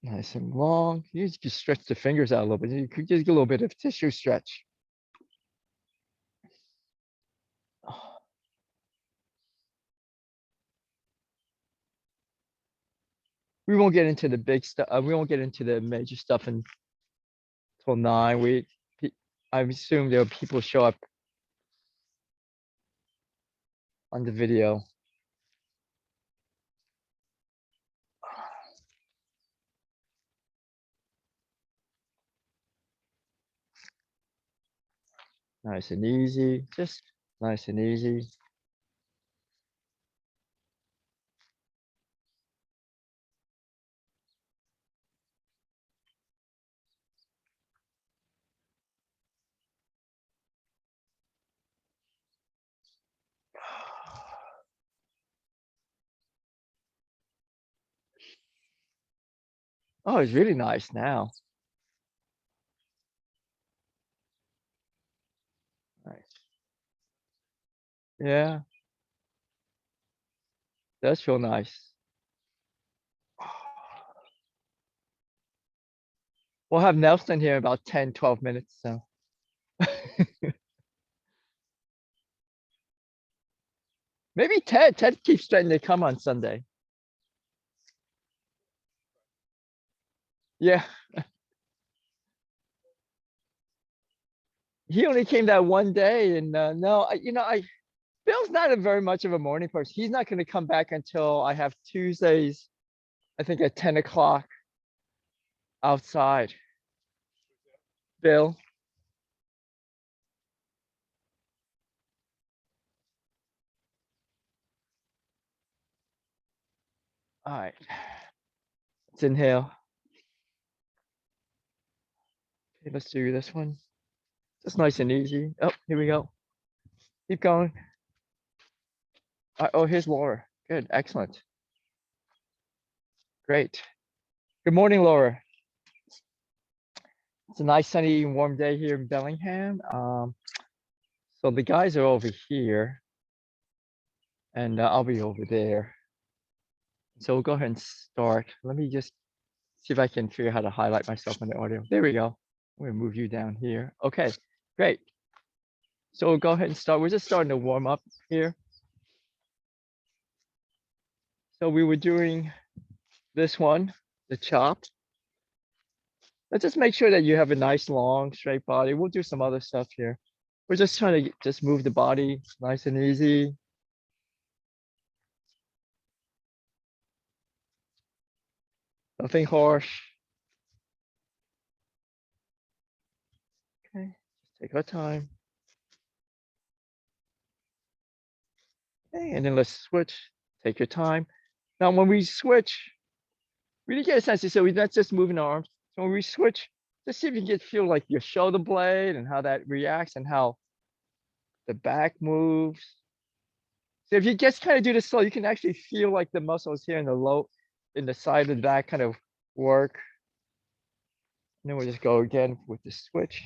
Nice and long. You just stretch the fingers out a little bit. You could just get a little bit of tissue stretch. We won't get into the big stuff. We won't get into the major stuff until 9. I assume there are people show up on the video. Nice and easy, just nice and easy. Oh, it's really nice now. Nice. Yeah, does feel nice. We'll have Nelson here in about 10, 12 minutes, so. Maybe Ted. Ted keeps trying to come on Sunday. Yeah, he only came that one day, and no, Bill's not a very much of a morning person. He's not going to come back until I have Tuesdays, I think at 10 o'clock outside. Bill. All right. Let's inhale. Okay, let's do this one. Just nice and easy. Oh, here we go. Keep going. Oh, here's Laura. Good, excellent. Great. Good morning, Laura. It's a nice sunny and warm day here in Bellingham. So the guys are over here and I'll be over there. So we'll go ahead and start. Let me just see if I can figure out how to highlight myself in the audio. There we go. I'm gonna move you down here. Okay, great. So we'll go ahead and start. We're just starting to warm up here. So we were doing this one, the chop. Let's just make sure that you have a nice long straight body. We'll do some other stuff here. We're just trying to just move the body nice and easy. Nothing harsh. Okay, just take our time. Okay, and then let's switch. Take your time. Now, when we switch, really get a sense. So we're not just moving our arms. So when we switch, just see if you can feel like your shoulder blade and how that reacts and how the back moves. So if you just kind of do this slow, you can actually feel like the muscles here in the side of the back kind of work. And then we'll just go again with the switch.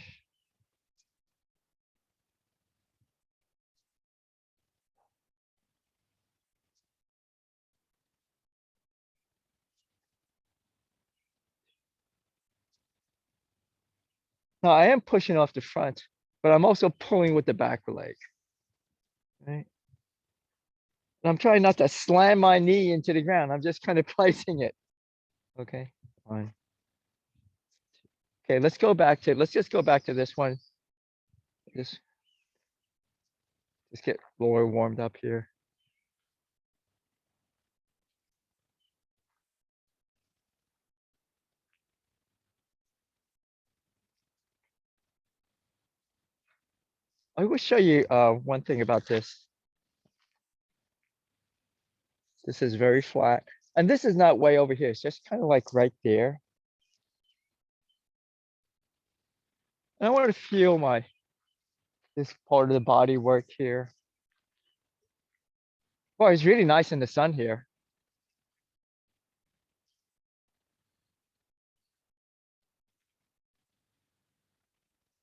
Now I am pushing off the front, but I'm also pulling with the back leg. Right? And I'm trying not to slam my knee into the ground. I'm just kind of placing it. Okay, fine. Okay, let's just go back to this one. Just get Laura warmed up here. I will show you one thing about this. This is very flat. And this is not way over here. It's just kind of like right there. And I want to feel this part of the body work here. Boy, it's really nice in the sun here.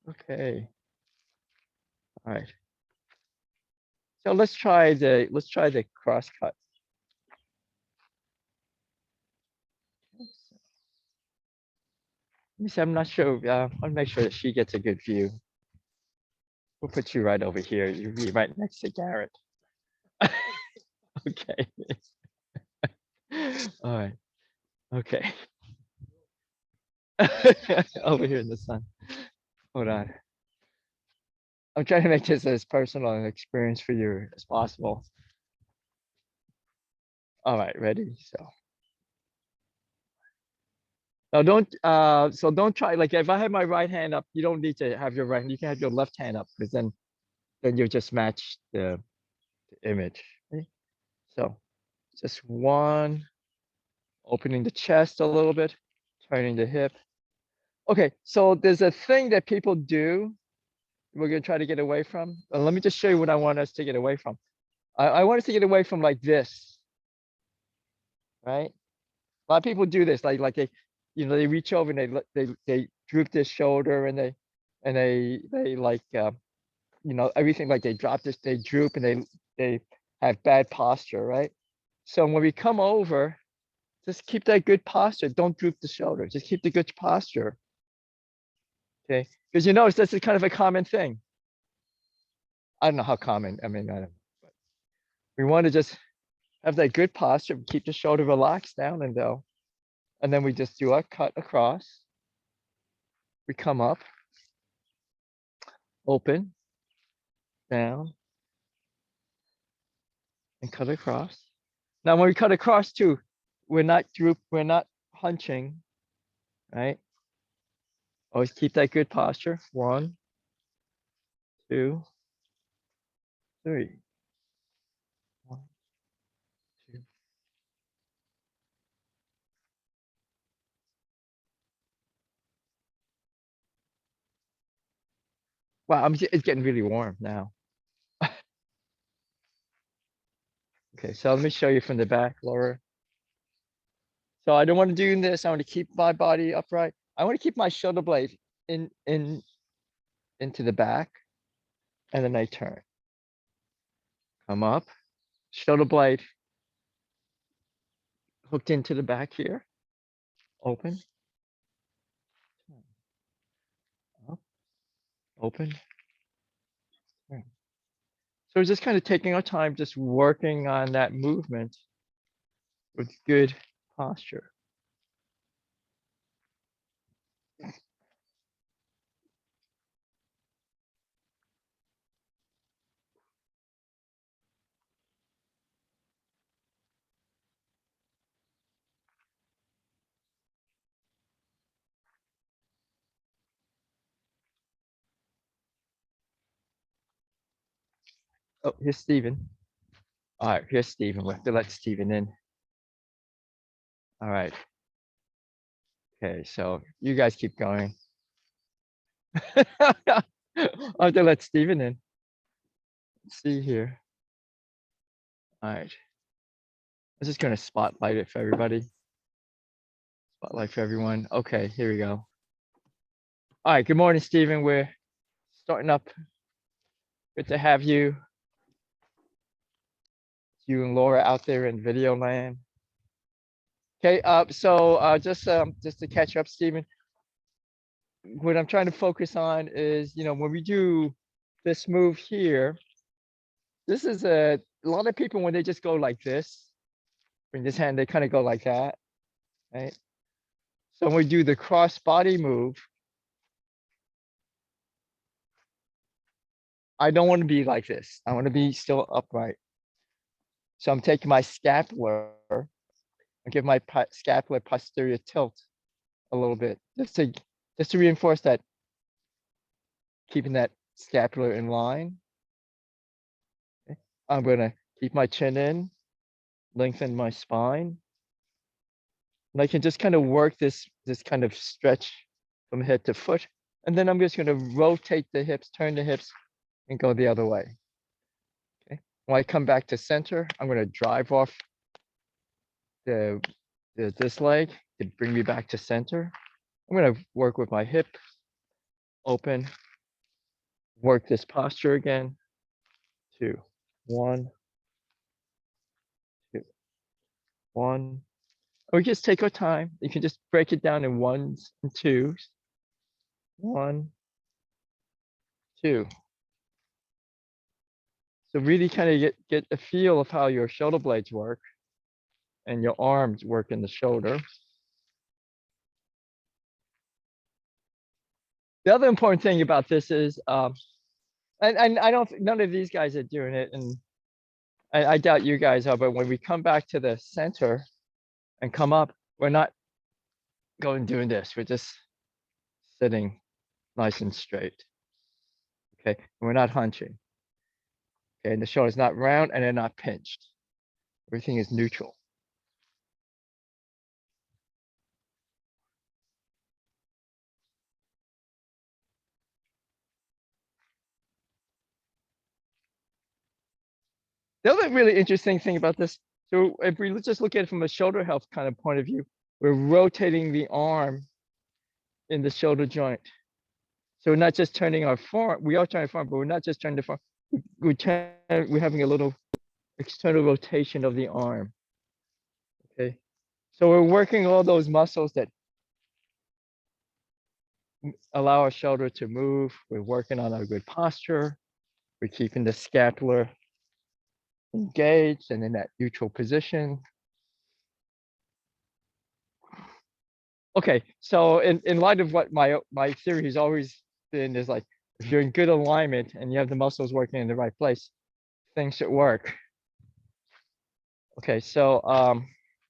Okay. All right. So let's try the cross cut. Let me see, I'm not sure. I'll make sure that she gets a good view. We'll put you right over here. You'll be right next to Garrett. Okay. All right. Okay. Over here in the sun. Hold on. I'm trying to make this as personal an experience for you as possible. All right, ready? So. Now don't try, like if I have my right hand up, you don't need to have your right, you can have your left hand up because then you just match the image. Okay? So just one, opening the chest a little bit, turning the hip. Okay, so there's a thing that people do we're gonna try to get away from. Let me just show you what I want us to get away from. I want us to get away from like this, right? A lot of people do this, like they, they reach over and they droop their shoulder and they like everything, like they drop this, they droop and they have bad posture, right? So when we come over, just keep that good posture. Don't droop the shoulder. Just keep the good posture. Okay, because you notice this is kind of a common thing. I don't know how common. I mean, I don't. But we want to just have that good posture. Keep the shoulder relaxed down and down, and then we just do a cut across. We come up, open, down, and cut across. Now, when we cut across too, we're not hunching, right? Always keep that good posture. 1, 2, 3. 1, 2. Wow, it's getting really warm now. Okay, so let me show you from the back, Laura. So I don't want to do this. I want to keep my body upright. I want to keep my shoulder blade into the back, and then I turn. Come up, shoulder blade hooked into the back here. Open. Up, open. Turn. So we're just kind of taking our time, just working on that movement with good posture. Oh, here's Stephen. All right, here's Stephen. We have to let Stephen in. All right. Okay, so you guys keep going. I have to let Stephen in. Let's see here. All right. I'm just gonna spotlight it for everybody. Spotlight for everyone. Okay, here we go. All right, good morning, Stephen. We're starting up. Good to have you. You and Laura out there in video land. Okay, so just to catch up, Stephen, what I'm trying to focus on is, when we do this move here, this is a lot of people when they just go like this, bring this hand, they kind of go like that, right? So when we do the cross body move, I don't want to be like this. I want to be still upright. So I'm taking my scapular and give my scapular posterior tilt a little bit, just to reinforce that, keeping that scapular in line. Okay. I'm gonna keep my chin in, lengthen my spine. And I can just kind of work this kind of stretch from head to foot. And then I'm just gonna rotate the hips, turn the hips, and go the other way. Okay. When I come back to center, I'm gonna drive off this leg to bring me back to center. I'm gonna work with my hip open, work this posture again. 2, 1, 2, 1, Or just take our time. You can just break it down in ones and twos. 1, 2. So really kind of get a feel of how your shoulder blades work and your arms work in the shoulder. The other important thing about this is, and I don't, none of these guys are doing it, and I doubt you guys are, but when we come back to the center and come up, we're not going doing this. We're just sitting nice and straight. Okay, and we're not hunching. Okay, and the shoulder's not round and they're not pinched. Everything is neutral. The other really interesting thing about this, so if we just look at it from a shoulder health kind of point of view, we're rotating the arm in the shoulder joint. So we're not just turning our forearm, we are turning forearm, but we're not just turning the forearm. We're having a little external rotation of the arm. Okay. So we're working all those muscles that allow our shoulder to move. We're working on our good posture. We're keeping the scapula engaged and in that neutral position. Okay, so in light of what my theory has always been is like, if you're in good alignment and you have the muscles working in the right place, things should work. Okay, so let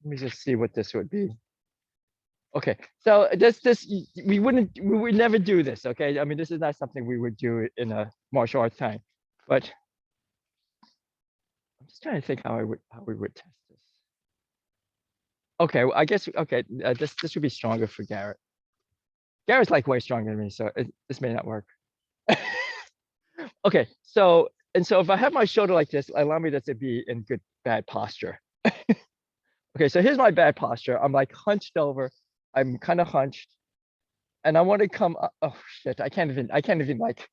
me just see what this would be. Okay, so we would never do this. Okay, I mean, this is not something we would do in a martial arts time, but I'm just trying to think how we would test this. Okay, well, I guess okay, this would be stronger for Garrett. Garrett's like way stronger than me, so this may not work. Okay, so if I have my shoulder like this, allow me to be in good bad posture. Okay, so here's my bad posture. I'm like hunched over. I'm kind of hunched, and I want to come up. Oh shit, I can't even like,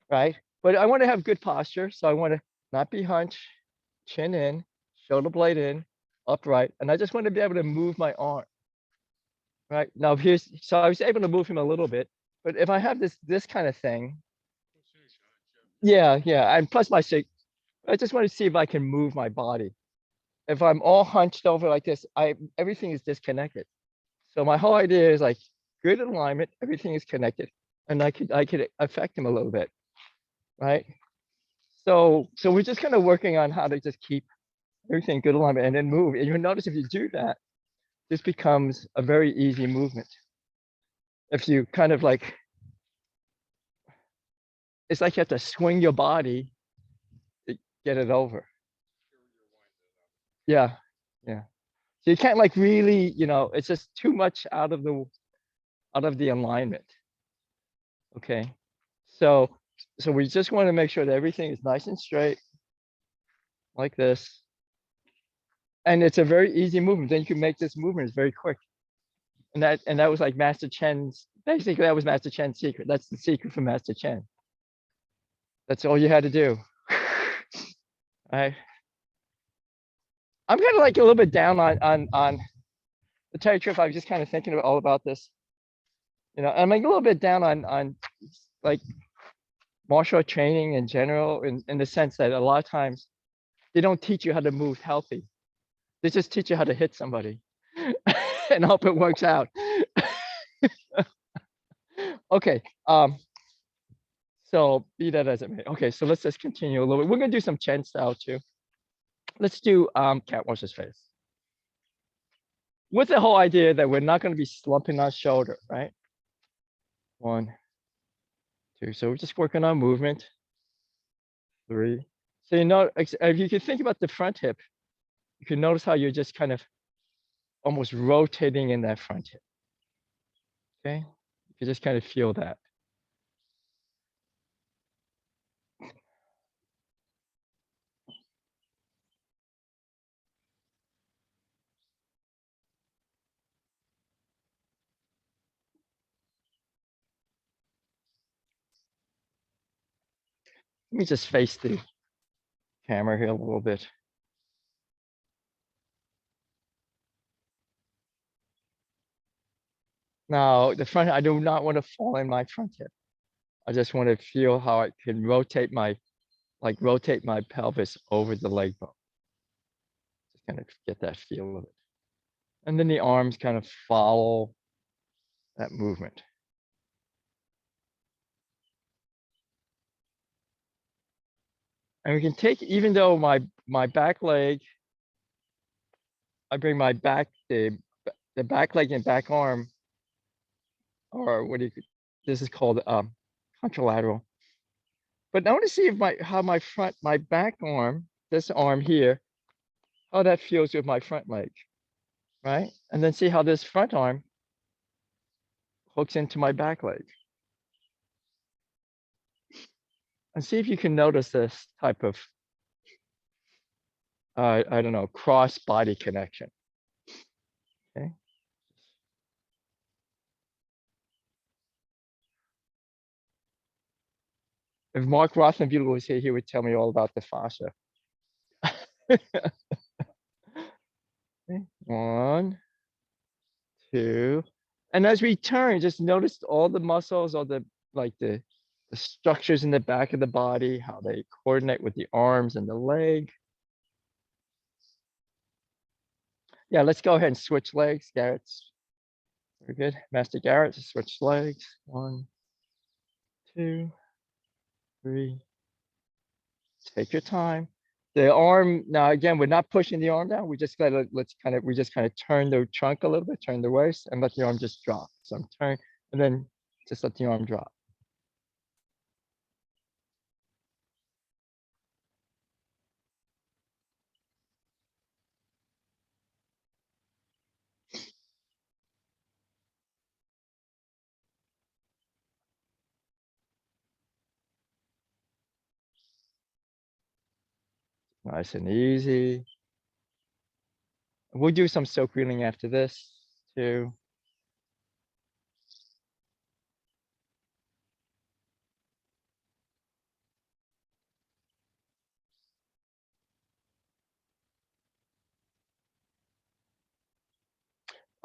right? But I want to have good posture, so I want to not be hunched, chin in, shoulder blade in, upright, and I just want to be able to move my arm. Right now, so I was able to move him a little bit, but if I have this kind of thing, yeah, and plus my shape, I just want to see if I can move my body. If I'm all hunched over like this, everything is disconnected. So my whole idea is like good alignment, everything is connected, and I could affect him a little bit, right? So we're just kind of working on how to just keep everything good alignment and then move. And you'll notice if you do that, this becomes a very easy movement. If you kind of like, it's like you have to swing your body to get it over. Yeah, yeah. So you can't like really, it's just too much out of the alignment. Okay. So we just want to make sure that everything is nice and straight like this. And it's a very easy movement. Then you can make this movement is very quick. And that was like Master Chen's, basically that was Master Chen's secret. That's the secret for Master Chen. That's all you had to do. Right. I'm kind of like a little bit down on the Terry Trip. I was just kind of thinking all about this. I'm like a little bit down on like martial art training in general, in the sense that a lot of times they don't teach you how to move healthy. They just teach you how to hit somebody and hope it works out. Okay. So be that as it may. Okay, so let's just continue a little bit. We're gonna do some Chen style too. Let's do cat wash his face. With the whole idea that we're not gonna be slumping our shoulder, right? 1, 2. So we're just working on movement. 3. So if you can think about the front hip, you can notice how you're just kind of almost rotating in that front hip. Okay, you can just kind of feel that. Let me just face the camera here a little bit. Now the front, I do not want to fall in my front hip. I just want to feel how I can rotate my, like rotate my pelvis over the leg bone. Just kind of get that feel of it. And then the arms kind of follow that movement. And we can take, even though my back leg, I bring my back, the back leg and back arm, or what do you, this is called contralateral. But I want to see if how my back arm, this arm here, how that feels with my front leg, right? And then see how this front arm hooks into my back leg. And see if you can notice this type of, I don't know, cross body connection. Okay. If Mark Rothenbuehler was here, he would tell me all about the fascia. Okay. 1, 2. And as we turn, just notice all the muscles, all the, like the structures in the back of the body, how they coordinate with the arms and the leg. Yeah, let's go ahead and switch legs. Garrett's very good. Master Garrett, just switch legs. 1, 2, 3. Take your time. The arm, now again, we're not pushing the arm down. We just gotta, we just kind of turn the trunk a little bit, turn the waist, and let the arm just drop. So I'm turning, and then just let the arm drop. Nice and easy. We'll do some silk reeling after this too.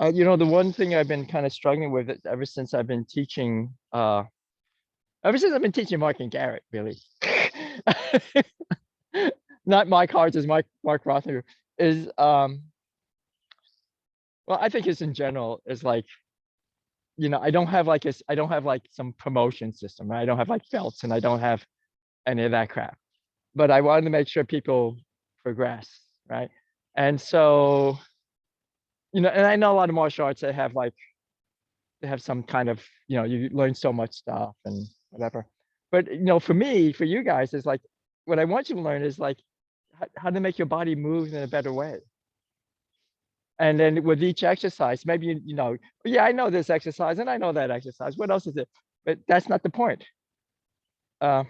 You know, the one thing I've been kind of struggling with it ever since I've been teaching, Mark and Garrett, really. Not Mike Hart, is Mark Rother, is well, I think it's in general is like, you know, I don't have like I don't have like some promotion system, right? I don't have like belts and I don't have any of that crap. But I wanted to make sure people progress, right? And so, you know, and I know a lot of martial arts, they have like, they have some kind of, you know, you learn so much stuff and whatever. But, you know, for me, for you guys, is like, what I want you to learn is like how to make your body move in a better way. And then with each exercise, maybe, you know, yeah, I know this exercise and I know that exercise. What else is it? But that's not the point. The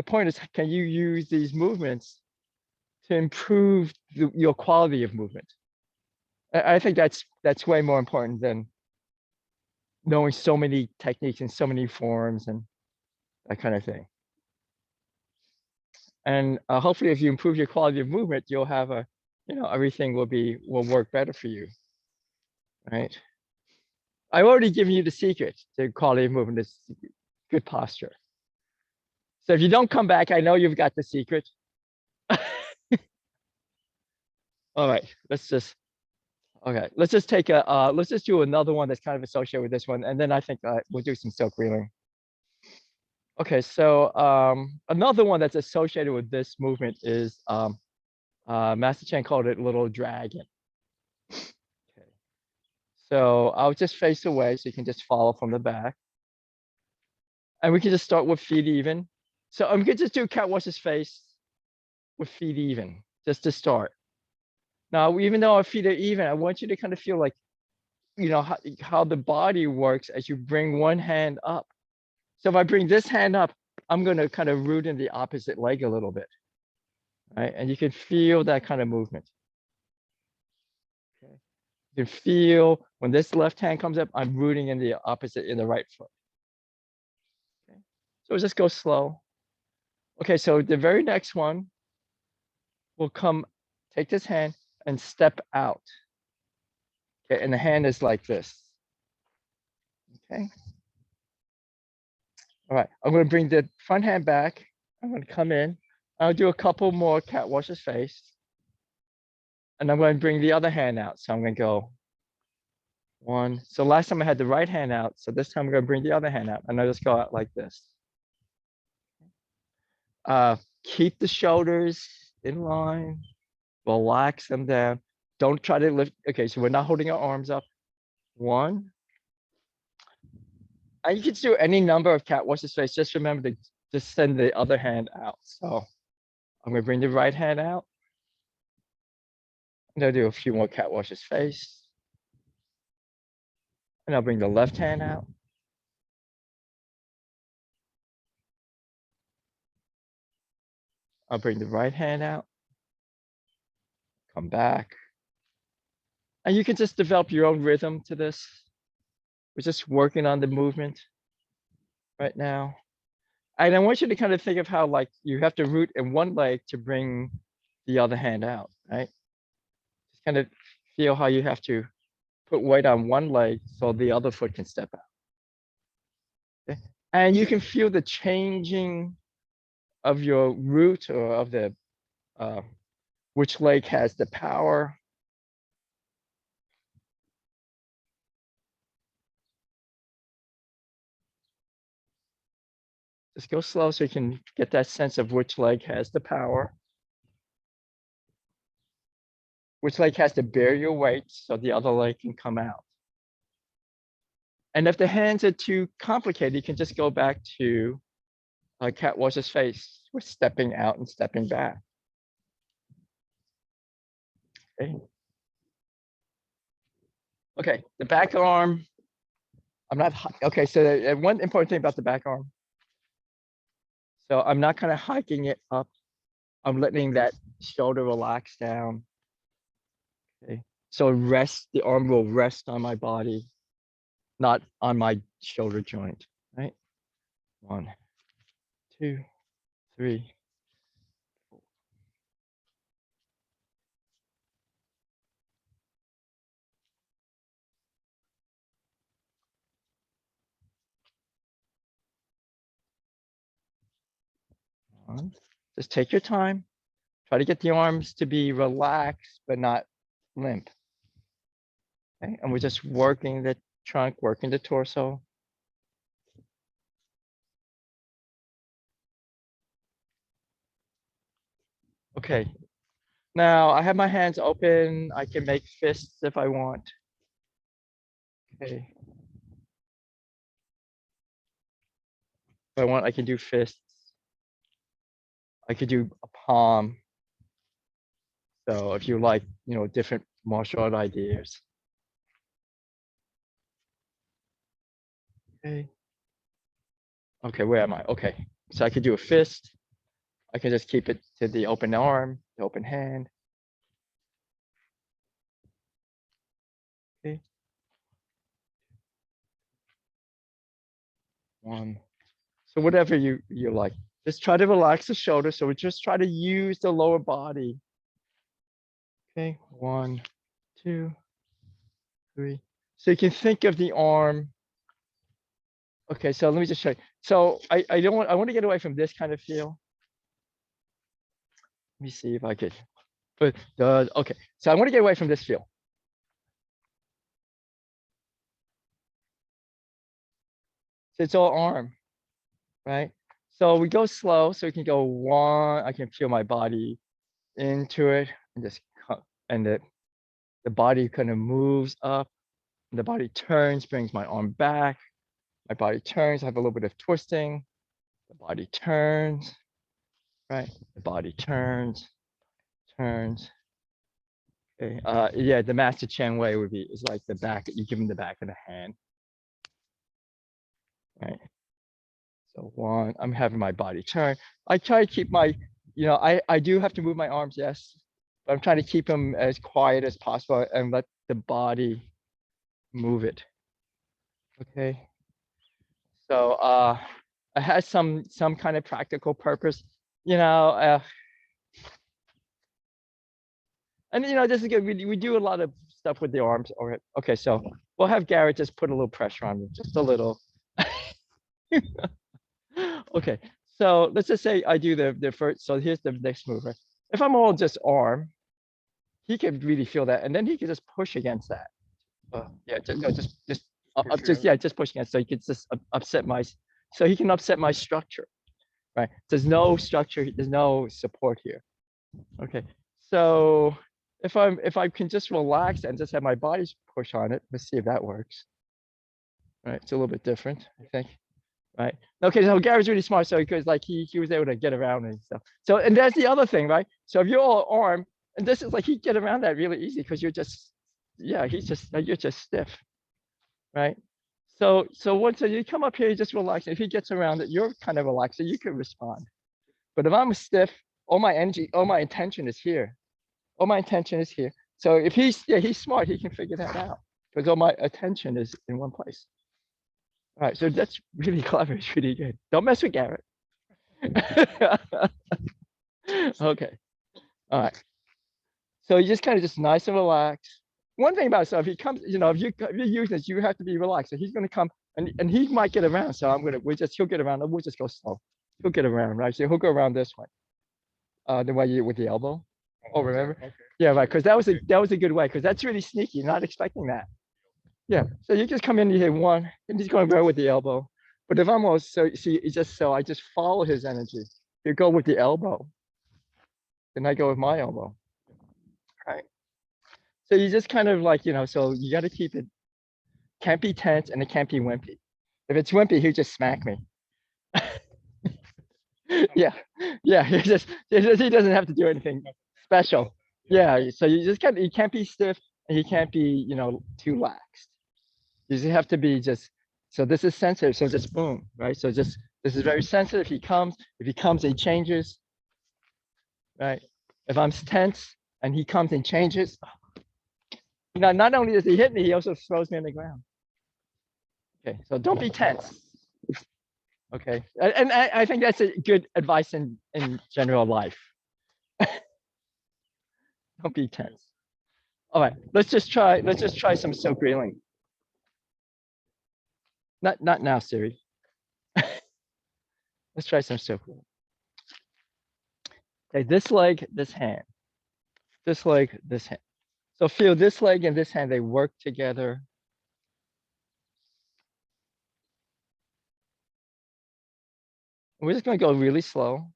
point is, can you use these movements to improve your quality of movement? I think that's way more important than knowing so many techniques and so many forms and that kind of thing. And hopefully, if you improve your quality of movement, you'll have a, you know, everything will work better for you, right? I've already given you the secret to quality of movement is good posture. So if you don't come back, I know you've got the secret. All right, let's just take a let's just do another one that's kind of associated with this one, and then I think we'll do some silk reeling. Okay, so another one that's associated with this movement is Master Chen called it Little Dragon. Okay, so I'll just face away so you can just follow from the back, and we can just start with feet even. So I'm gonna just do cat washes face with feet even, just to start. Now, even though our feet are even, I want you to kind of feel like, you know, how the body works as you bring one hand up. So if I bring this hand up, I'm going to kind of root in the opposite leg a little bit, right? And you can feel that kind of movement. Okay. You can feel when this left hand comes up, I'm rooting in the opposite in the right foot. Okay. So just go slow. Okay, so the very next one will come, take this hand and step out. Okay, and the hand is like this. Okay. All right, I'm going to bring the front hand back. I'm going to come in. I'll do a couple more cat washes face. And I'm going to bring the other hand out. So I'm going to go 1. So last time I had the right hand out. So this time I'm going to bring the other hand out. And I'll just go out like this. Keep the shoulders in line. Relax them down. Don't try to lift. Okay, so we're not holding our arms up. 1. And you can do any number of cat washes face. Just remember to just send the other hand out. So I'm going to bring the right hand out. And I'll do a few more cat washes face. And I'll bring the left hand out. I'll bring the right hand out. Come back. And you can just develop your own rhythm to this. We're just working on the movement right now. And I want you to kind of think of how like you have to root in one leg to bring the other hand out, right? Just kind of feel how you have to put weight on one leg so the other foot can step out. Okay? And you can feel the changing of your root or of the which leg has the power. Just go slow so you can get that sense of which leg has the power. Which leg has to bear your weight so the other leg can come out. And if the hands are too complicated, you can just go back to cat washes face. We're stepping out and stepping back. Okay. Okay, the back arm. I'm not, okay, so one important thing about the back arm. So I'm not kind of hiking it up. I'm letting that shoulder relax down. Okay, so rest, the arm will rest on my body, not on my shoulder joint, right? 1, 2, 3. Just take your time. Try to get the arms to be relaxed, but not limp. Okay, and we're just working the trunk, working the torso. Okay, now I have my hands open. I can make fists if I want. Okay. If I want, I can do fists. I could do a palm. So if you like, you know, different martial art ideas. Okay. Okay, where am I? Okay, so I could do a fist. I can just keep it to the open arm, the open hand. Okay. 1. So whatever you like. Just try to relax the shoulder. So we just try to use the lower body. Okay, 1, 2, 3. So you can think of the arm. Okay, so let me just show you. So I want to get away from this kind of feel. Let me see if I could. But okay, so I want to get away from this feel. So it's all arm, right? So we go slow, so we can go 1. I can feel my body into it, and just and the body kind of moves up, and the body turns, brings my arm back. My body turns. I have a little bit of twisting. The body turns, right? The body turns. Okay. Yeah, the Master Chen way would be is like the back. You give him the back of the hand, right? So 1. I'm having my body turn. I try to keep my, you know, I do have to move my arms, yes, but I'm trying to keep them as quiet as possible and let the body move it. Okay. So it has some kind of practical purpose, you know. And you know, this is good. We do a lot of stuff with the arms. Okay, so we'll have Garrett just put a little pressure on him, just a little. Okay, so let's just say I do the first. So here's the next move, right? If I'm all just arm, he can really feel that, and then he can just push against that. Yeah, just push against. So he can just upset my. So he can upset my structure, right? There's no structure. There's no support here. Okay, so if I can just relax and just have my body push on it, let's see if that works. Right, it's a little bit different, I think. Right. Okay, so Gary's really smart, so because like he was able to get around and stuff. So and that's the other thing, right? So if you're all arm, and this is like he get around that really easy because you're just, yeah, you're just stiff, right? So once you come up here, you just relax. If he gets around it, you're kind of relaxed, so you can respond. But if I'm stiff, all my energy, all my attention is here. All my attention is here. So if he's smart, he can figure that out because all my attention is in one place. All right, so that's really clever. It's really good. Don't mess with Garrett. Okay. All right. So you just kind of just nice and relaxed. One thing about it, so if he comes, if you use this, you have to be relaxed. So he's going to come and he might get around. So he'll get around and we'll just go slow. He'll get around, right? So he'll go around this way. The way you with the elbow. Oh, remember? Okay. Yeah, right. Because that was a good way. Because that's really sneaky. You're not expecting that. Yeah. So you just come in, you hit one, and he's going to go with the elbow. But if I'm also see, it's just so I just follow his energy. You go with the elbow. Then I go with my elbow. Right. So you just kind of like, so you got to keep it. Can't be tense and it can't be wimpy. If it's wimpy, he'll just smack me. Yeah. He doesn't have to do anything special. Yeah. So you can't be stiff and you can't be, too laxed. You just have to be just, so this is sensitive. So just boom, right? So this is very sensitive. If he comes, he changes, right? If I'm tense and he comes and changes, not only does he hit me, he also throws me on the ground. Okay, so don't be tense. Okay, and I think that's a good advice in general life. Don't be tense. All right, let's just try some silk reeling. Not now, Siri. Let's try some silk reeling. Okay, this leg, this hand. This leg, this hand. So feel this leg and this hand, they work together. We're just going to go really slow.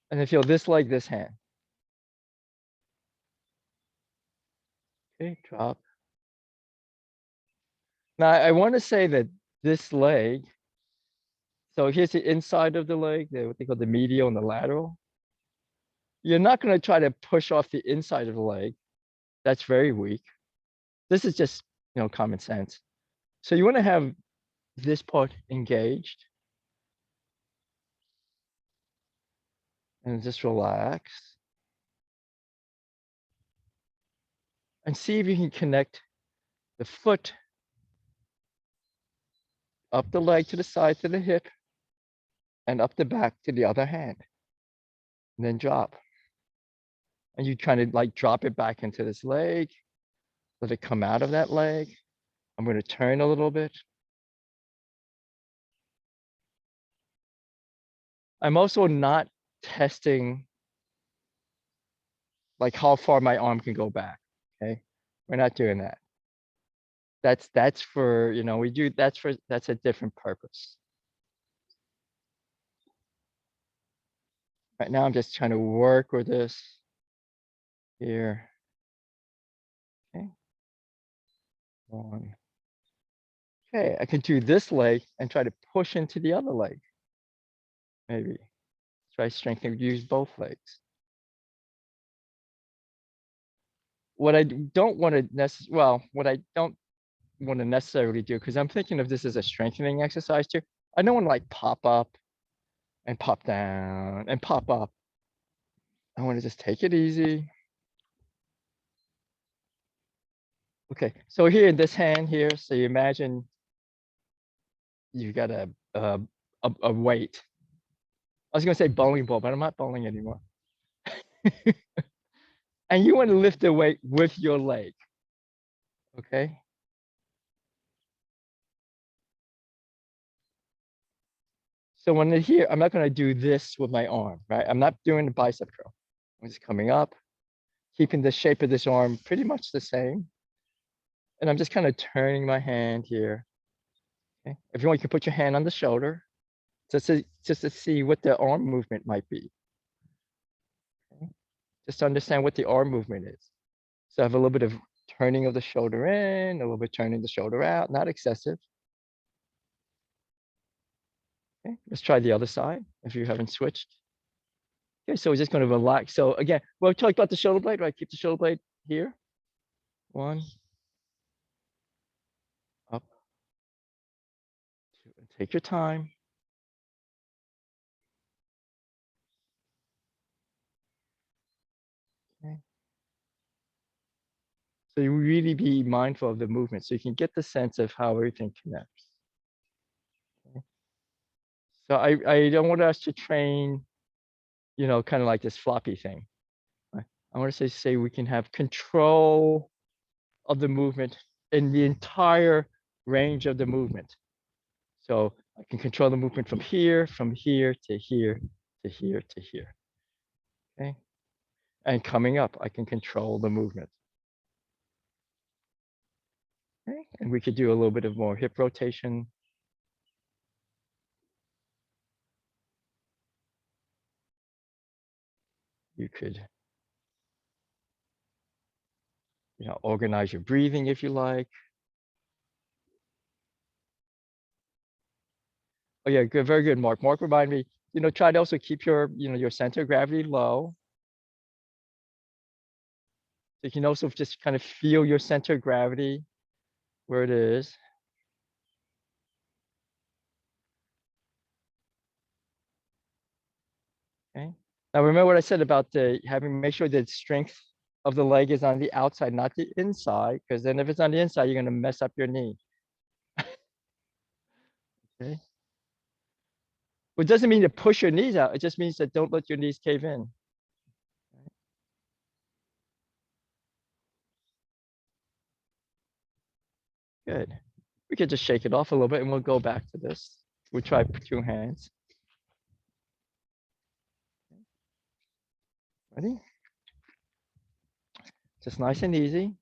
And then feel this leg, this hand. Okay, drop. Now I want to say that this leg, so here's the inside of the leg, what they call the medial and the lateral. You're not going to try to push off the inside of the leg. That's very weak. This is just, common sense. So you want to have this part engaged. And just relax. And see if you can connect the foot up the leg to the side to the hip and up the back to the other hand. And then drop. And you kind of like drop it back into this leg. Let it come out of that leg. I'm going to turn a little bit. I'm also not testing like how far my arm can go back. Okay. We're not doing that. That's for, that's a different purpose. Right now I'm just trying to work with this here. Okay. One. Okay, I can do this leg and try to push into the other leg. Maybe try strengthening, use both legs. What I don't want to necessarily do, because I'm thinking of this as a strengthening exercise too. I don't want to like pop up and pop down and pop up. I want to just take it easy. Okay, so here in this hand here, so you imagine you got a weight. I was gonna say bowling ball, but I'm not bowling anymore. And you want to lift the weight with your leg. Okay. So when here, I'm not going to do this with my arm, right? I'm not doing the bicep curl. I'm just coming up, keeping the shape of this arm pretty much the same. And I'm just kind of turning my hand here. Okay. If you want, you can put your hand on the shoulder just to see what the arm movement might be. Okay. Just to understand what the arm movement is. So I have a little bit of turning of the shoulder in, a little bit turning the shoulder out, not excessive. Okay, let's try the other side if you haven't switched. Okay, so we're just going to relax. So again, we'll talk about the shoulder blade, right? Keep the shoulder blade here. One, up, two, and take your time. Okay. So you really be mindful of the movement so you can get the sense of how everything connects. Okay. So I don't want us to train, kind of like this floppy thing. I want to say we can have control of the movement in the entire range of the movement. So I can control the movement from here to here to here to here. Okay. And coming up, I can control the movement. Okay. And we could do a little bit of more hip rotation. You could, organize your breathing if you like. Oh yeah, good, very good, Mark. Mark reminded me, try to also keep your center of gravity low. So you can also just kind of feel your center of gravity, where it is. Okay. Now remember what I said about make sure that strength of the leg is on the outside, not the inside, because then if it's on the inside, you're going to mess up your knee. Okay. Well, it doesn't mean to push your knees out. It just means that don't let your knees cave in. Good. We could just shake it off a little bit and we'll go back to this. We'll try 2 hands. Ready? Just nice and easy.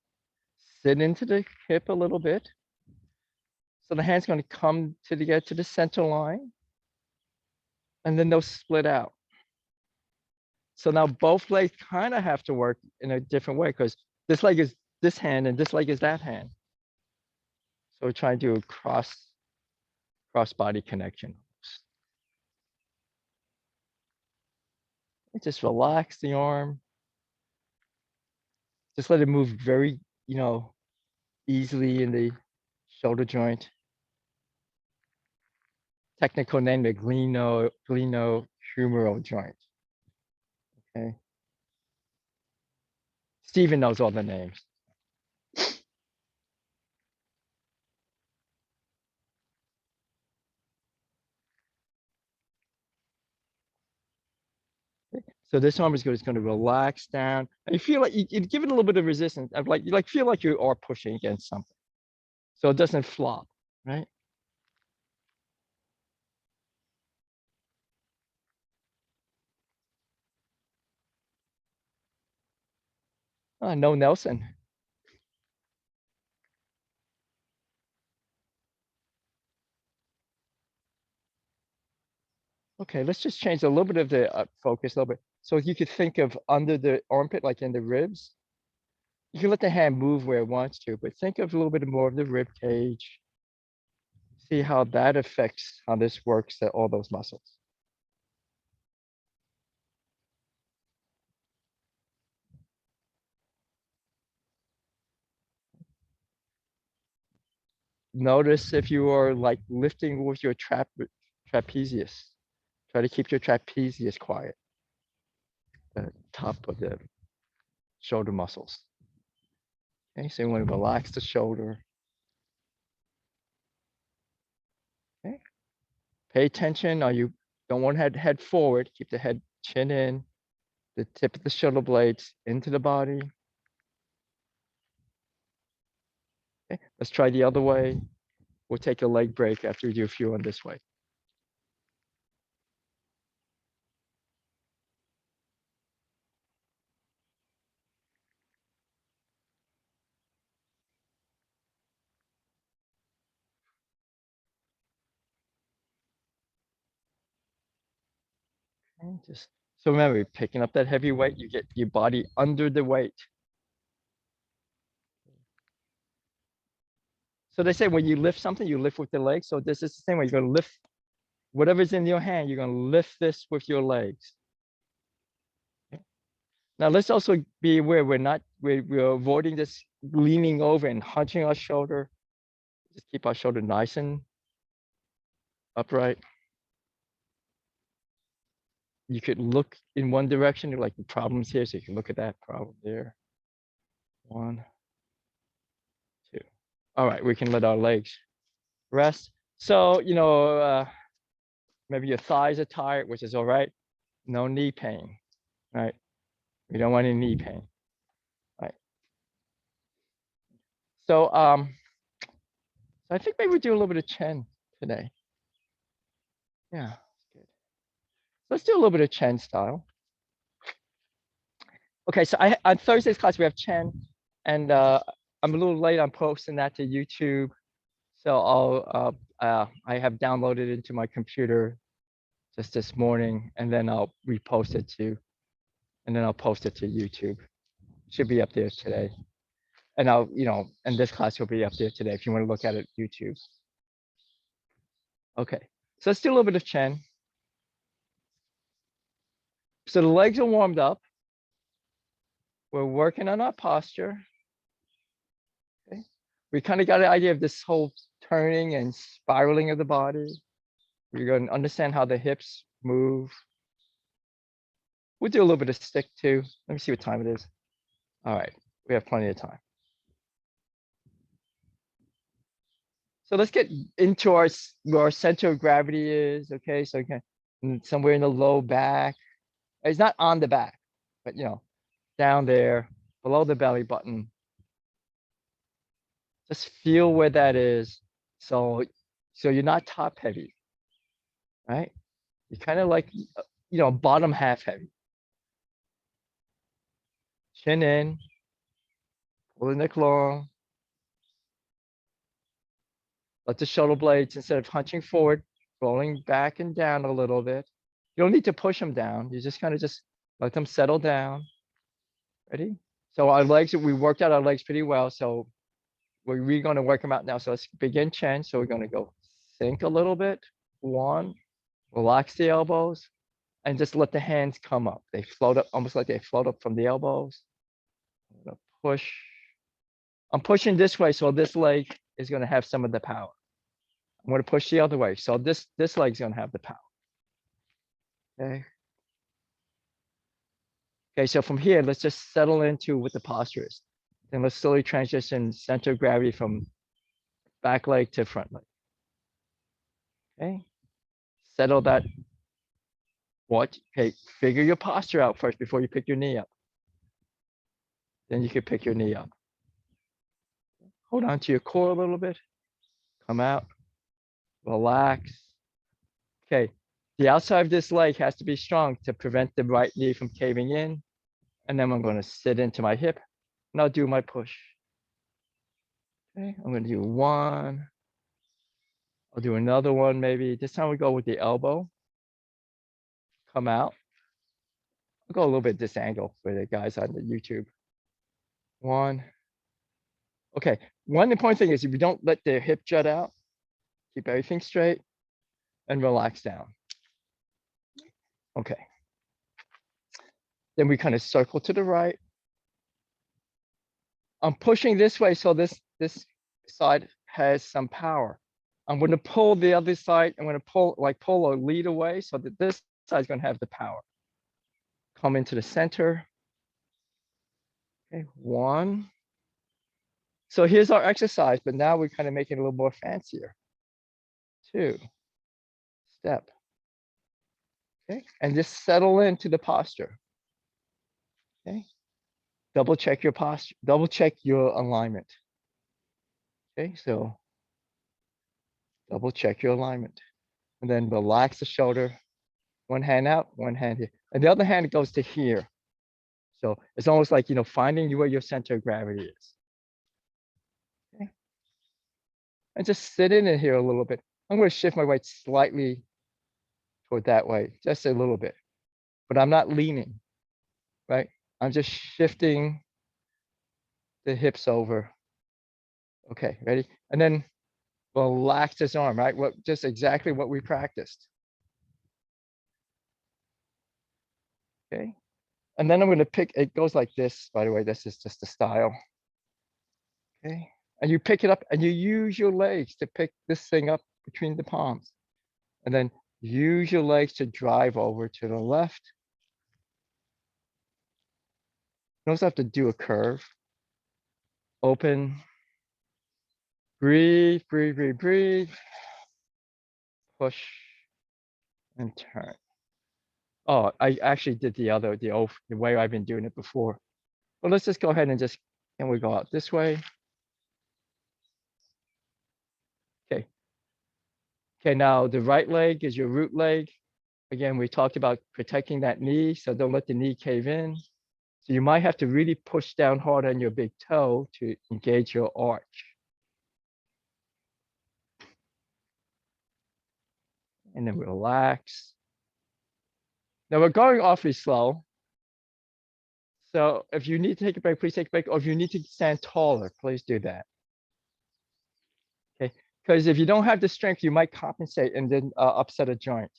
Sit into the hip a little bit. So the hand's going to come to the center line. And then they'll split out. So now both legs kind of have to work in a different way because this leg is this hand and this leg is that hand. So we're trying to do a cross body connection. And just relax the arm. Just let it move very, easily in the shoulder joint. Technical name, the glenohumeral joint. Okay. Stephen knows all the names. So this arm is going to relax down. And you feel like you give it a little bit of resistance. You feel like you are pushing against something. So it doesn't flop, right? No Nelson. Okay, let's just change a little bit of the focus a little bit. So you could think of under the armpit, like in the ribs. You can let the hand move where it wants to, but think of a little bit more of the rib cage. See how that affects how this works at all those muscles. Notice if you are like lifting with your trapezius. Try to keep your trapezius quiet. The top of the shoulder muscles. Okay, so you want to relax the shoulder. Okay. Pay attention. You don't want head forward. Keep the head chin in. The tip of the shoulder blades into the body. Okay, let's try the other way. We'll take a leg break after we do a few on this way. And just so remember, picking up that heavy weight, you get your body under the weight. So they say when you lift something, you lift with the legs. So this is the same way. You're gonna lift whatever's in your hand, you're gonna lift this with your legs. Okay. Now let's also be aware we're avoiding this leaning over and hunching our shoulder. Just keep our shoulder nice and upright. You could look in one direction, like the problem's here, so you can look at that problem there. 1, 2. All right, we can let our legs rest. So, maybe your thighs are tired, which is all right. No knee pain, right? We don't want any knee pain, right? So, I think maybe we do a little bit of Chen today. Yeah, good. Let's do a little bit of Chen style. Okay, so on Thursday's class we have Chen, and I'm a little late on posting that to YouTube, so I have downloaded it into my computer just this morning, and then I'll repost it and then I'll post it to YouTube. Should be up there today, and and this class will be up there today if you want to look at it YouTube. Okay, so let's do a little bit of Chen. So the legs are warmed up. We're working on our posture. Okay. We kind of got an idea of this whole turning and spiraling of the body. We're going to understand how the hips move. We'll do a little bit of stick too. Let me see what time it is. All right, we have plenty of time. So let's get into where our center of gravity is. Okay, so again, somewhere in the low back. It's not on the back, but down there below the belly button. Just feel where that is. So you're not top heavy, right? You're kind of like, bottom half heavy. Chin in, pull the neck long. Let the shoulder blades, instead of hunching forward, rolling back and down a little bit. You don't need to push them down. You just kind of just let them settle down. Ready? So our legs, we worked out our legs pretty well. So we're going to work them out now. So let's begin Chen. So we're going to go sink a little bit. 1, relax the elbows, and just let the hands come up. They float up, almost like they float up from the elbows. I'm gonna push. I'm pushing this way, so this leg is going to have some of the power. I'm going to push the other way, so this leg's going to have the power. Okay. Okay, so from here, let's just settle into what the posture is. Then let's slowly transition center of gravity from back leg to front leg. Okay. Settle that. Okay, figure your posture out first before you pick your knee up. Then you can pick your knee up. Hold on to your core a little bit. Come out. Relax. Okay, the outside of this leg has to be strong to prevent the right knee from caving in. And then I'm going to sit into my hip and I'll do my push. Okay, I'm going to do 1. I'll do another one maybe. This time we go with the elbow. Come out. I'll go a little bit this angle for the guys on the YouTube. 1. Okay, one important thing is if you don't let the hip jut out, keep everything straight and relax down. Okay. Then we kind of circle to the right. I'm pushing this way so this side has some power. I'm going to pull the other side. I'm going to pull or lead away so that this side is going to have the power. Come into the center. Okay, 1. So here's our exercise, but now we're kind of making it a little more fancier. 2. Step. Okay, and just settle into the posture. Okay. Double check your posture, double check your alignment. Okay, so double check your alignment. And then relax the shoulder. One hand out, one hand here. And the other hand goes to here. So it's almost like, finding where your center of gravity is. Okay. And just sit in here a little bit. I'm going to shift my weight slightly toward that way, just a little bit. but I'm not leaning, right? I'm just shifting the hips over. Okay, ready? And then relax this arm, right? Just exactly what we practiced. Okay. And then I'm going to pick, it goes like this, by the way, this is just the style. Okay. And you pick it up and you use your legs to pick this thing up between the palms. And then use your legs to drive over to the left. You also have to do a curve. Open. Breathe, breathe, breathe, breathe. Push and turn. Oh, I actually did the way I've been doing it before. Well, let's just go ahead and can we go out this way? Okay. Okay, now the right leg is your root leg. Again, we talked about protecting that knee, so don't let the knee cave in. So you might have to really push down hard on your big toe to engage your arch. And then relax. Now we're going awfully slow. So if you need to take a break, please take a break. Or if you need to stand taller, please do that. Okay, because if you don't have the strength, you might compensate and then upset a joint.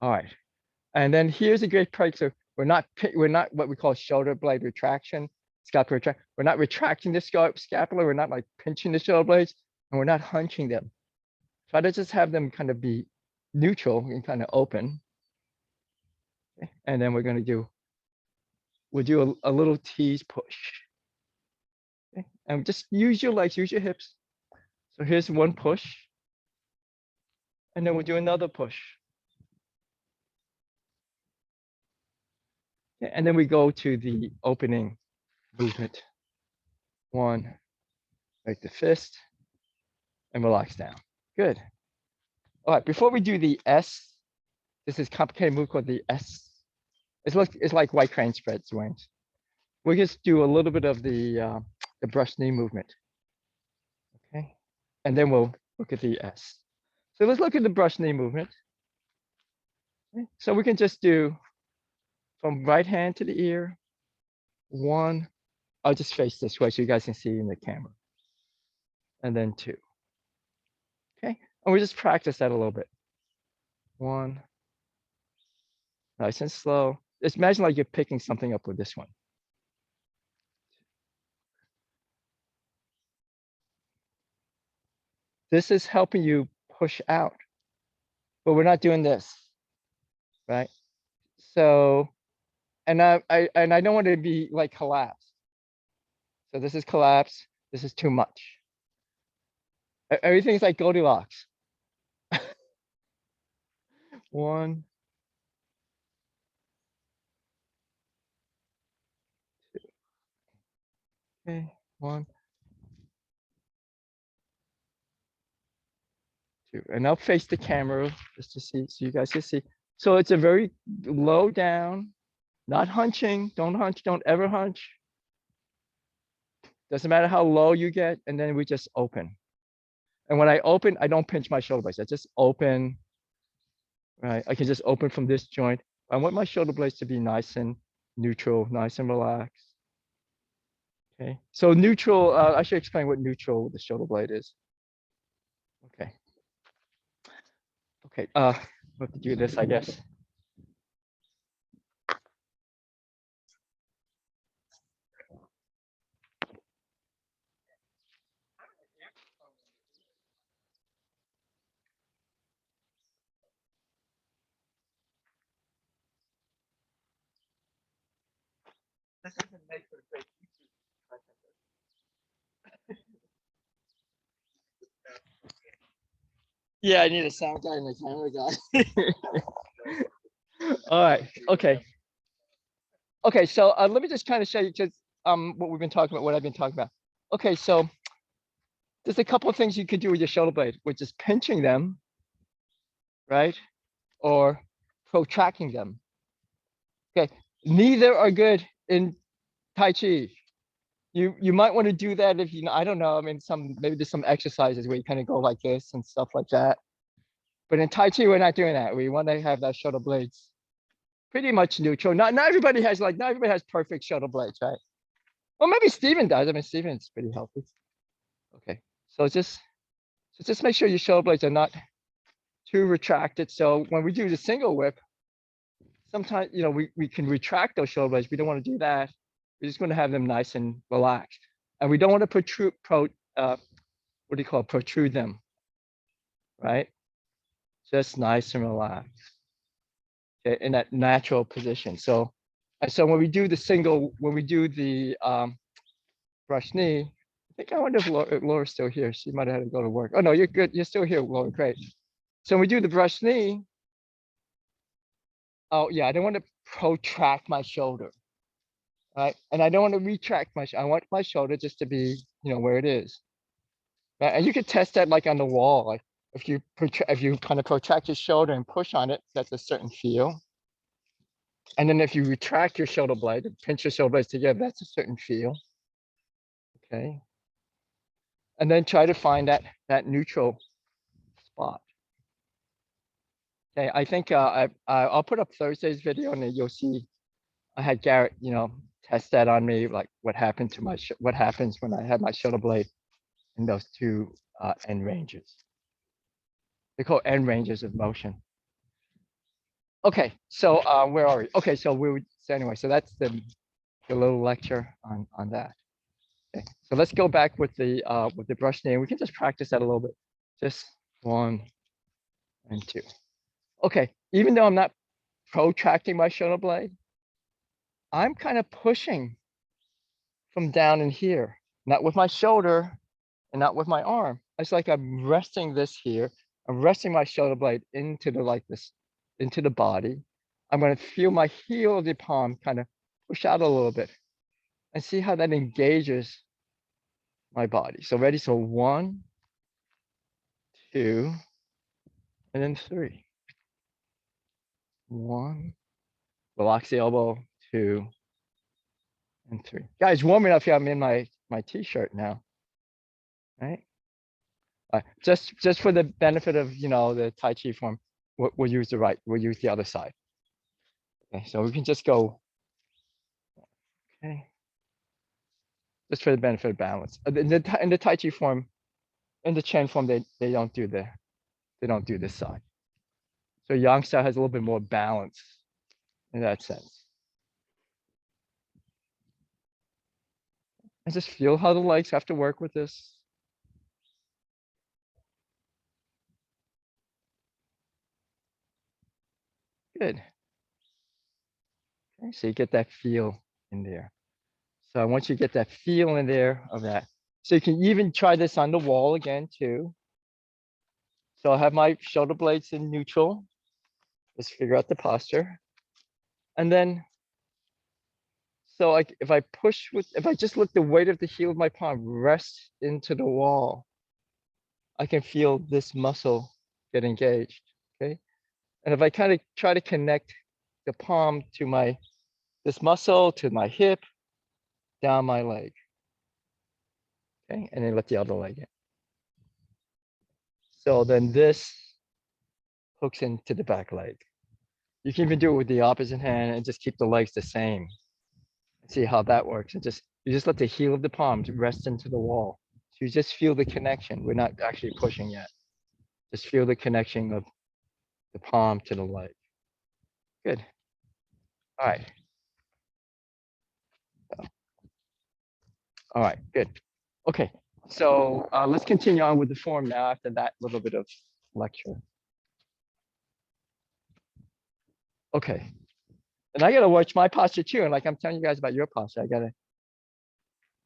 All right. And then here's a great break. So we're not what we call shoulder blade retraction, scapular retraction. We're not retracting the scapula. We're not like pinching the shoulder blades, and we're not hunching them. Try to just have them kind of be neutral and kind of open. Okay. And then we'll do a little tease push. Okay. And just use your legs, use your hips. So here's one push. And then we'll do another push. Okay. And then we go to the opening movement. One, like the fist, and relax down. Good. All right, before we do the S, this is complicated move called the S. It's like white crane spreads, wings. We'll just do a little bit of the brush knee movement. Okay, and then we'll look at the S. So let's look at the brush knee movement. Okay. So we can just do from right hand to the ear. One, I'll just face this way so you guys can see in the camera. And then two. Okay, and we just practice that a little bit. One, nice and slow. Just imagine like you're picking something up with this one. This is helping you push out, but we're not doing this, right? So, and I don't want to be like collapsed. So this is collapse. This is too much. Everything's like Goldilocks. One, two. Okay, one, two, and I'll face the camera just to see, so you guys can see. So it's a very low down, not hunching. Don't hunch. Don't ever hunch. Doesn't matter how low you get, and then we just open. And when I open, I don't pinch my shoulder blades. I just open, right? I can just open from this joint. I want my shoulder blades to be nice and neutral, nice and relaxed. Okay, so neutral, I should explain what neutral with the shoulder blade is. Okay. Okay, we'll have to do this, I guess. This doesn't make for great YouTube content. Yeah, I need a sound guy and a camera guy. All right, okay. Okay, so let me just kind of show you just what we've been talking about, what I've been talking about. Okay, so there's a couple of things you could do with your shoulder blade, which is pinching them, right? Or protracting them. Okay, neither are good in Tai Chi. You might want to do that if I don't know. I mean, maybe there's some exercises where you kind of go like this and stuff like that. But in Tai Chi, we're not doing that. We want to have that shoulder blades pretty much neutral. Not everybody has perfect shoulder blades, right? Well, maybe Steven does. I mean, Steven's pretty healthy. Okay, so just make sure your shoulder blades are not too retracted. So when we do the single whip, sometimes, we can retract those shoulder blades. We don't want to do that. We're just going to have them nice and relaxed. And we don't want to protrude them, right? Just nice and relaxed. Okay, in that natural position. So when we do the brush knee, I wonder if Laura's still here. She might have had to go to work. Oh no, you're good. You're still here, Laura. Great. So when we do the brush knee, oh yeah, I don't want to protract my shoulder, right? And I don't want to retract I want my shoulder just to be, where it is. Right? And you can test that like on the wall. Like if you kind of protract your shoulder and push on it, that's a certain feel. And then if you retract your shoulder blade and pinch your shoulder blades together, that's a certain feel. Okay. And then try to find that neutral spot. Okay, I think I'll put up Thursday's video and then you'll see I had Garrett, test that on me, like what happens when I have my shoulder blade in those two end ranges. They're called end ranges of motion. Okay, so where are we? Okay, so so that's the little lecture on that. Okay, so let's go back with the brush knee. We can just practice that a little bit. Just 1 and 2. Okay, even though I'm not protracting my shoulder blade, I'm kind of pushing from down in here, not with my shoulder and not with my arm. It's like I'm resting this here. I'm resting my shoulder blade into the body. I'm going to feel my heel of the palm kind of push out a little bit and see how that engages my body. So ready? So 1, 2, and then 3. 1, relax the elbow, 2, and 3. Guys, warming up here. I'm in my t-shirt now, right? Just for the benefit of the Tai Chi form, we'll use the other side. Okay, so we can just go. Okay, just for the benefit of balance. In the Tai Chi form, in the Chen form, they don't do this side. So Yang style has a little bit more balance in that sense. And just feel how the legs have to work with this. Good. Okay, so you get that feel in there. So I want you to get that feel in there of that. So you can even try this on the wall again too. So I'll have my shoulder blades in neutral. Just figure out the posture. And then, so like if I just let the weight of the heel of my palm rest into the wall, I can feel this muscle get engaged, okay? And if I kind of try to connect the palm to this muscle, to my hip, down my leg, okay? And then let the other leg in. So then this hooks into the back leg. You can even do it with the opposite hand and just keep the legs the same. See how that works. And you just let the heel of the palm rest into the wall. So you just feel the connection. We're not actually pushing yet. Just feel the connection of the palm to the leg. Good. All right. All right, good. Okay, so let's continue on with the form now after that little bit of lecture. Okay, and I gotta watch my posture too. And like I'm telling you guys about your posture, I gotta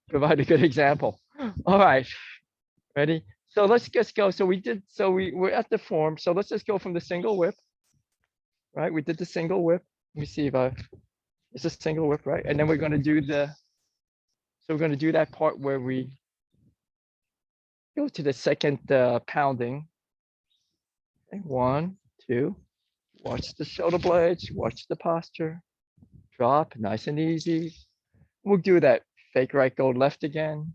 provide a good example. All right, ready? So let's just go. So we're at the form. So let's just go from the single whip, right? We did the single whip. Let me see if it's a single whip, right? And then we're gonna do we're gonna do that part where we go to the second pounding. Okay, 1, 2. Watch the shoulder blades, watch the posture. Drop, nice and easy. We'll do that fake right, go left again.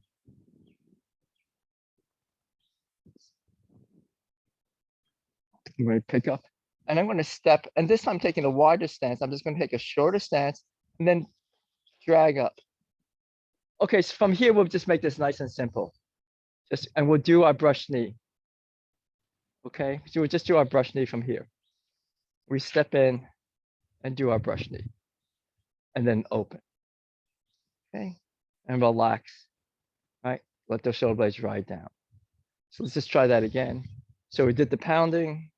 I'm going to pick up And I'm going to step, and this time I'm taking a wider stance. I'm just going to take a shorter stance and then drag up. Okay, so from here, we'll just make this nice and simple. And we'll do our brush knee. Okay, so we'll just do our brush knee from here. We step in and do our brush knee and then open. Okay, and relax, right? Let the shoulder blades ride down. So let's just try that again. So we did the pounding.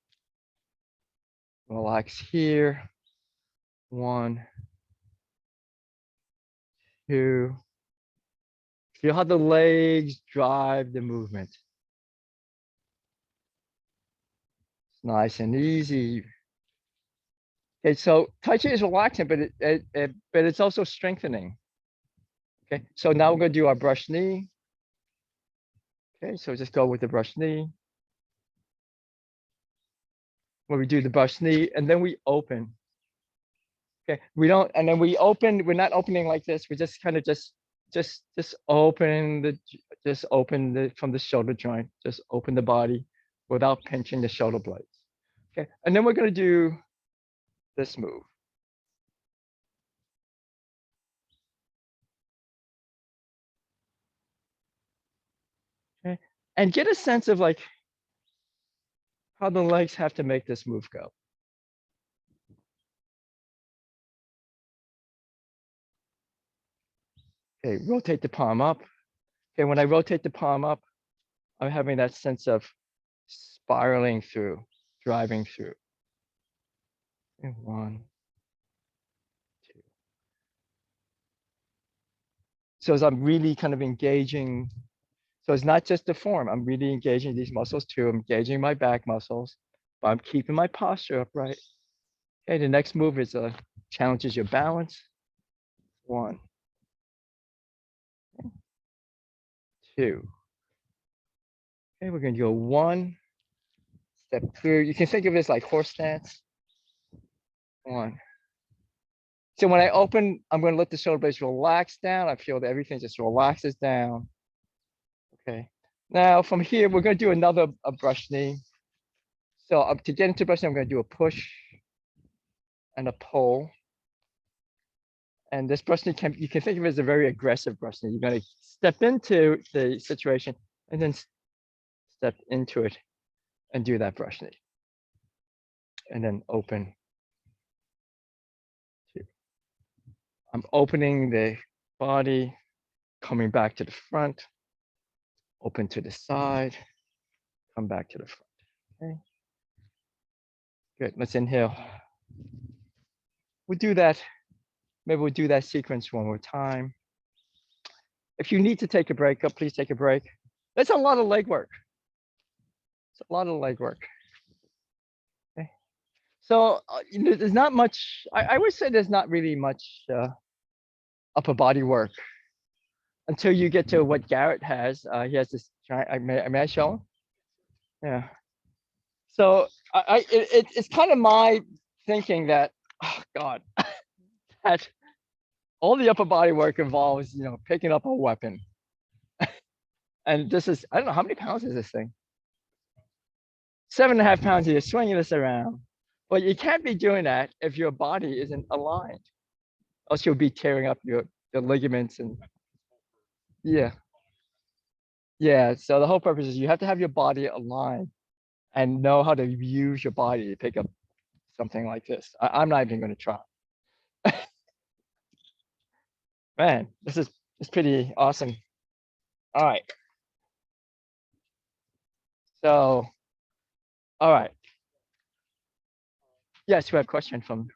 Relax here. 1, 2. Feel how the legs drive the movement. It's nice and easy. Okay, so Tai Chi is relaxing, but it's also strengthening. Okay, so now we're going to do our brush knee. Okay, so just go with the brush knee. When we do the brush knee, and then we open. Okay, we don't, and then we open. We're not opening like this. We just kind of just open the from the shoulder joint. Just open the body without pinching the shoulder blades. Okay, and then we're going to do this move. Okay, and get a sense of like how the legs have to make this move go. Okay, rotate the palm up. Okay, when I rotate the palm up, I'm having that sense of spiraling through, driving through. And 1, 2. So as I'm really kind of engaging, so it's not just the form, I'm really engaging these muscles too. I'm engaging my back muscles, but I'm keeping my posture upright. Okay, the next move is challenges your balance. 1, 2. Okay, we're going to go 1, step through. You can think of it as like horse stance. 1. So when I open, I'm going to let the shoulder blades relax down. I feel that everything just relaxes down. Okay. Now from here, we're going to do another brush knee. So to get into brush knee, I'm going to do a push and a pull. And this brush knee you can think of it as a very aggressive brush knee. You're going to step into the situation and then step into it and do that brush knee. And then open. I'm opening the body, coming back to the front, open to the side, come back to the front. Okay. Good. Let's inhale. We'll do that. Maybe we'll do that sequence one more time. If you need to take a break, please take a break. That's a lot of leg work. It's a lot of leg work. Okay. So there's not much. I would say there's not really much upper body work until you get to what Garrett has. He has this. May I show him? Yeah. So it's kind of my thinking that, oh God, that all the upper body work involves, picking up a weapon. And this is, I don't know, how many pounds is this thing? 7.5 pounds, you're swinging this around. But you can't be doing that if your body isn't aligned. Else you'll be tearing up the ligaments and yeah. Yeah, so the whole purpose is you have to have your body aligned and know how to use your body to pick up something like this. I'm not even going to try. Man, this is pretty awesome. All right. So, all right. Yes, we have a question from.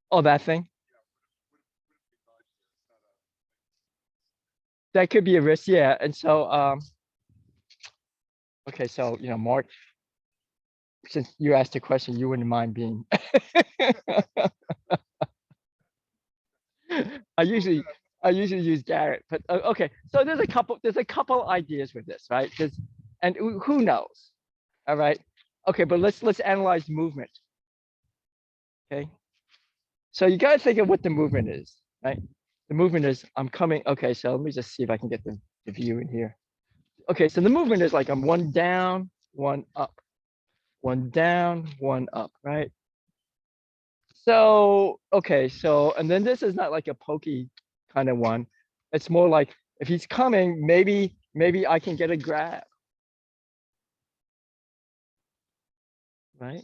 Oh, that thing? That could be a risk, yeah. And so, okay, so, Mark, since you asked a question, you wouldn't mind being. I usually use Garrett, but okay. So there's a couple ideas with this, right? And who knows? All right. Okay, but let's analyze movement. Okay. So you gotta think of what the movement is, right? The movement is I'm coming. Okay, so let me just see if I can get the view in here. Okay, so the movement is like I'm one down, one up, one down, one up, right? So, okay, so, and then this is not like a pokey kind of one. It's more like if he's coming, maybe I can get a grab, right?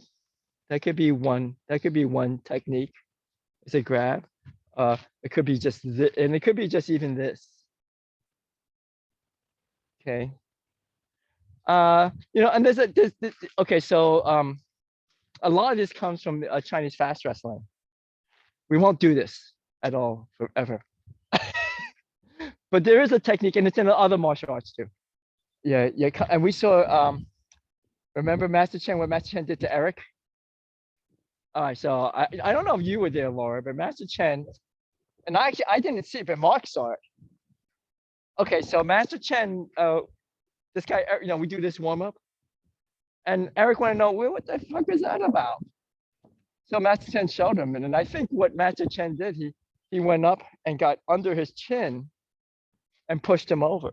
That could be one technique. It's a grab. It could be just and it could be just even this. Okay. And there's okay, so a lot of this comes from Chinese fast wrestling. We won't do this at all forever. But there is a technique, and it's in the other martial arts too. Yeah, yeah. And we saw remember Master Chen, what Master Chen did to Eric? All right, so I don't know if you were there, Laura, but Master Chen, and I didn't see it, but Mark saw it. Okay, so Master Chen, this guy, we do this warm up, and Eric wanted to know, well, what the fuck is that about? So Master Chen showed him, and then I think what Master Chen did, he went up and got under his chin and pushed him over.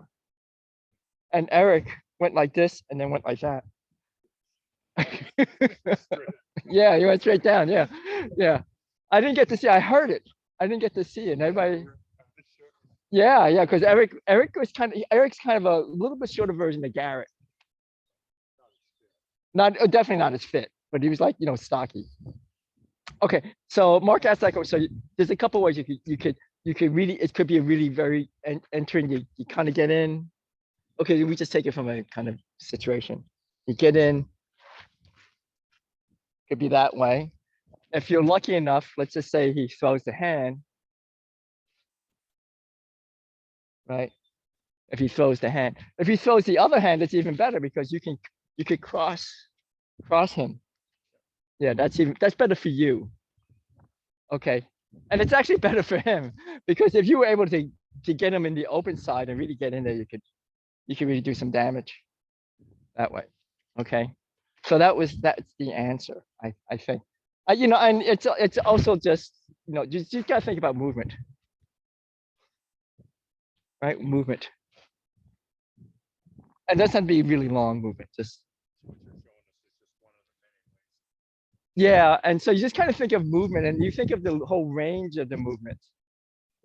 And Eric went like this and then went like that. Yeah, he went straight down. Yeah, yeah. I didn't get to see. I heard it. I didn't get to see it. And everybody. Yeah, yeah. Because Eric's kind of a little bit shorter version of Garrett. Not definitely not as fit, but he was like stocky. Okay, so Mark asked like, so there's a couple ways you could really, it could be a really very entering. You kind of get in. Okay, we just take it from a kind of situation. You get in. Could be that way. If you're lucky enough, let's just say he throws the hand, right? If he throws the hand, if he throws the other hand, it's even better because you could cross him. Yeah, that's better for you. Okay, and it's actually better for him because if you were able to get him in the open side and really get in there, you could really do some damage that way. Okay, so that's the answer. I think. And it's also just you gotta think about movement, right? Movement. It doesn't be really long movement, just yeah. And so you just kind of think of movement and you think of the whole range of the movement,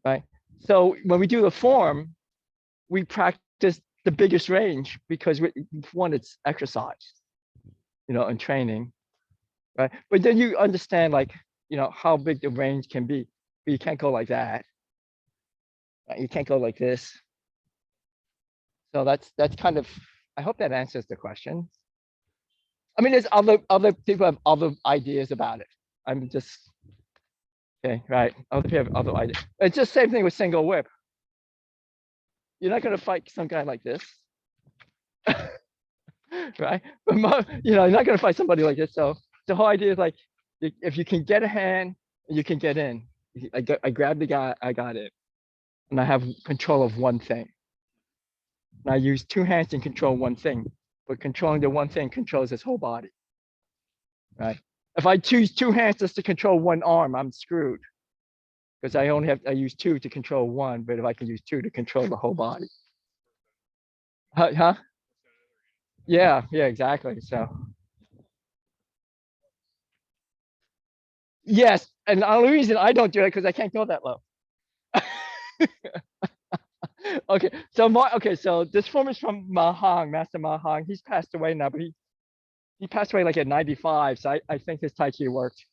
right? So when we do the form, we practice the biggest range because one, it's exercise, and training, right? But then you understand like, how big the range can be. But you can't go like that. Right? You can't go like this. So that's kind of, I hope that answers the question. I mean, there's other people have other ideas about it. I'm just okay, right? Other people have other ideas. It's just same thing with single whip. You're not gonna fight some guy like this, right? But you're not gonna fight somebody like this. So the whole idea is like, if you can get a hand, you can get in. I grab the guy, I got it, and I have control of one thing. And I use two hands to control one thing, but controlling the one thing controls his whole body, right? If I choose two hands just to control one arm, I'm screwed because I use two to control one, but if I can use two to control the whole body. Huh? Yeah, exactly. So yes, and the only reason I don't do it because I can't go that low. Okay, so this form is from Mahang, Master Mahang. He's passed away now, but he passed away like at 95, so I think his Tai Chi worked.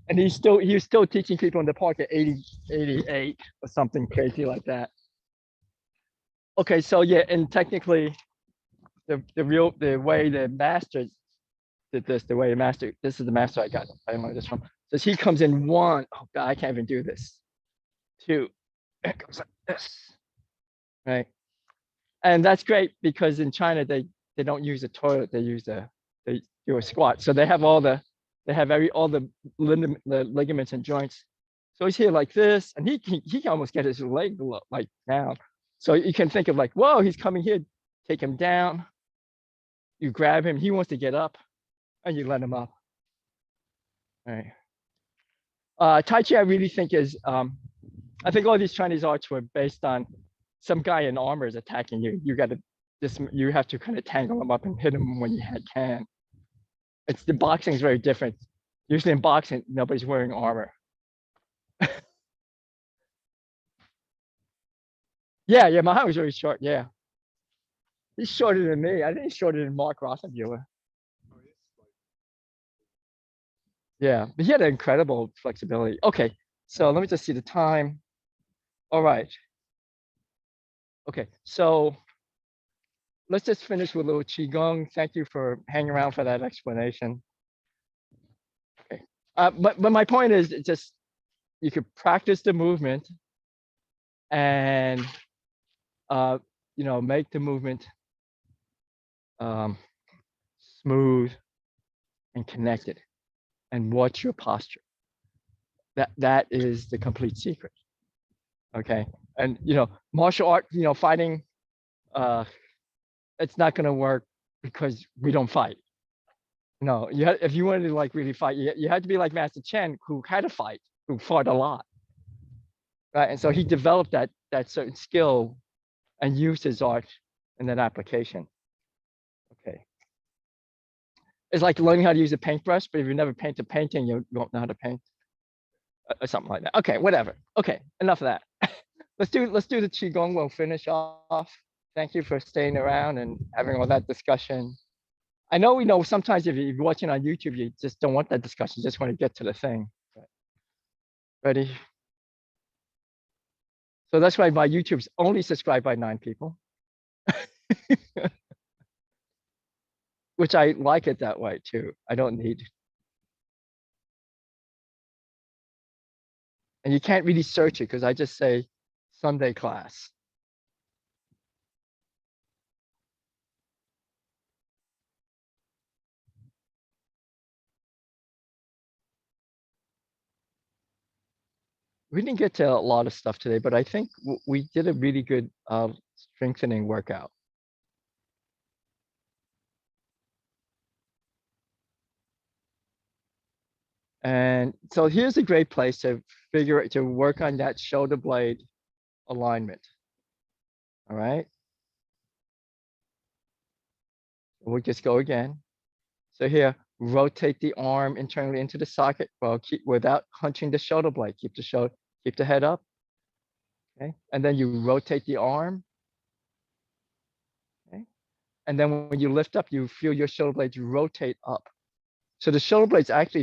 And he was still teaching people in the park at 88 or something crazy like that. Okay, so yeah, and technically the way the master did this, this is the master I learned this from. Says he comes in one, oh God, I can't even do this. Two, it goes like this, right? And that's great because in China they don't use a toilet, they do a squat. So they have all the ligaments and joints. So he's here like this, and he can almost get his leg like down. So you can think of like, whoa, he's coming here, take him down. You grab him, he wants to get up, and you let him up. All right. Tai Chi, I really think is, I think all these Chinese arts were based on some guy in armor is attacking you, you have to kind of tangle him up and hit him when you can. It's the boxing is very different. Usually in boxing, nobody's wearing armor. Yeah, Muhammad was really short. Yeah, he's shorter than me. I think he's shorter than Mark Rossenbuehler. Yeah, but he had incredible flexibility. Okay, so let me just see the time. All right. Okay, so let's just finish with a little qigong. Thank you for hanging around for that explanation. Okay, but my point is, it's just you could practice the movement and make the movement smooth and connected, and watch your posture. That is the complete secret. Okay, and martial art, fighting, it's not gonna work because we don't fight. No, if you wanted to like really fight, you had to be like Master Chen, who had a fight, who fought a lot, right? And so he developed that certain skill and used his art in that application. Okay, it's like learning how to use a paintbrush, but if you never paint a painting, you won't know how to paint, or something like that. Okay, whatever. Okay, enough of that. let's do the qigong. We'll finish off. Thank you for staying around and having all that discussion. I know sometimes if you're watching on YouTube, you just don't want that discussion. You just want to get to the thing. Ready? So that's why my YouTube's only subscribed by 9 people. Which I like it that way too. I don't need. And you can't really search it because I just say Sunday class. We didn't get to a lot of stuff today, but I think we did a really good strengthening workout. And so here's a great place to work on that shoulder blade alignment. All right. We'll just go again. So here, rotate the arm internally into the socket. Well, without hunching the shoulder blade. Keep the head up. Okay, and then you rotate the arm. Okay, and then when you lift up, you feel your shoulder blades rotate up. So the shoulder blades actually